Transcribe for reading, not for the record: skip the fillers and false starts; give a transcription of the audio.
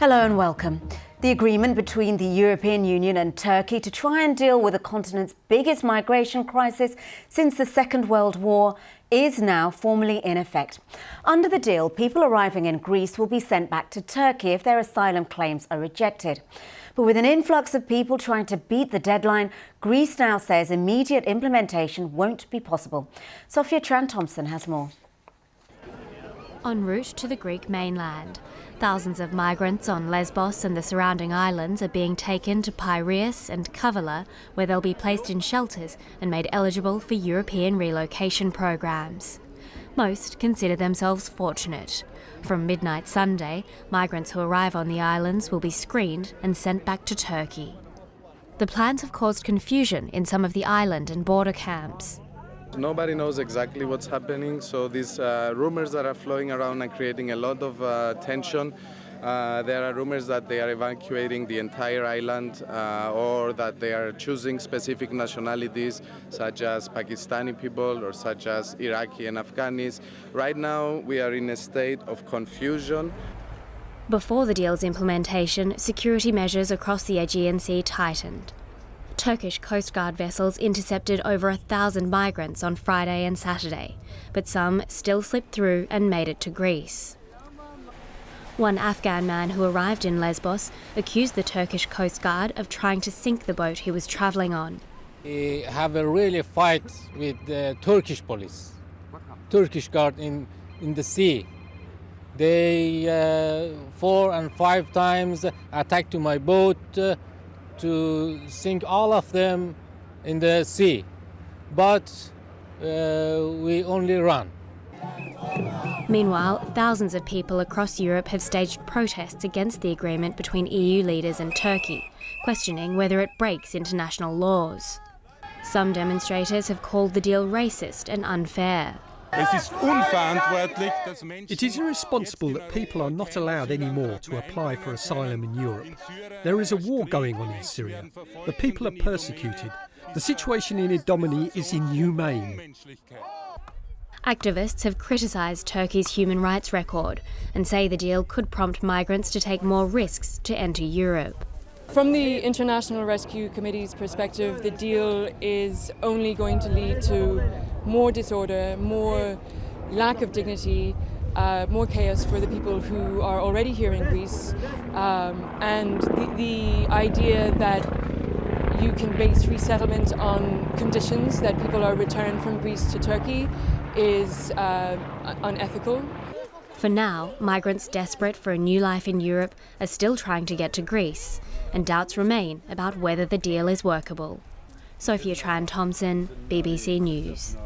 Hello and welcome. The agreement between the European Union and Turkey to try and deal with the continent's biggest migration crisis since the Second World War is now formally in effect. Under the deal, people arriving in Greece will be sent back to Turkey if their asylum claims are rejected. But with an influx of people trying to beat the deadline, Greece now says immediate implementation won't be possible. Tran-Thomson has more. En route to the Greek mainland, thousands of migrants on Lesbos and the surrounding islands are being taken to Piraeus and Kavala, where they'll be placed in shelters and made eligible for European relocation programs. Most consider themselves fortunate. From midnight Sunday, migrants who arrive on the islands will be screened and sent back to Turkey. The plans have caused confusion in some of the island and border camps. Nobody knows exactly what's happening, so these rumors that are flowing around are creating a lot of tension. There are rumors that they are evacuating the entire island or that they are choosing specific nationalities such as Pakistani people or such as Iraqi and Afghanis. Right now we are in a state of confusion. Before the deal's implementation, security measures across the Aegean Sea tightened. Turkish Coast Guard vessels intercepted over 1,000 migrants on Friday and Saturday, but some still slipped through and made it to Greece. One Afghan man who arrived in Lesbos accused the Turkish Coast Guard of trying to sink the boat he was travelling on. We have a really fight with the Turkish police, Turkish Guard in the sea. They 4 and 5 times attacked to my boat to sink all of them in the sea, but we only run. Meanwhile, thousands of people across Europe have staged protests against the agreement between EU leaders and Turkey, questioning whether it breaks international laws. Some demonstrators have called the deal racist and unfair. It is irresponsible that people are not allowed anymore to apply for asylum in Europe. There is a war going on in Syria. The people are persecuted. The situation in Idomeni is inhumane. Activists have criticised Turkey's human rights record and say the deal could prompt migrants to take more risks to enter Europe. From the International Rescue Committee's perspective, the deal is only going to lead to more disorder, more lack of dignity, more chaos for the people who are already here in Greece. And the idea that you can base resettlement on conditions that people are returned from Greece to Turkey is unethical. For now, migrants desperate for a new life in Europe are still trying to get to Greece, and doubts remain about whether the deal is workable. Tran-Thomson, BBC News.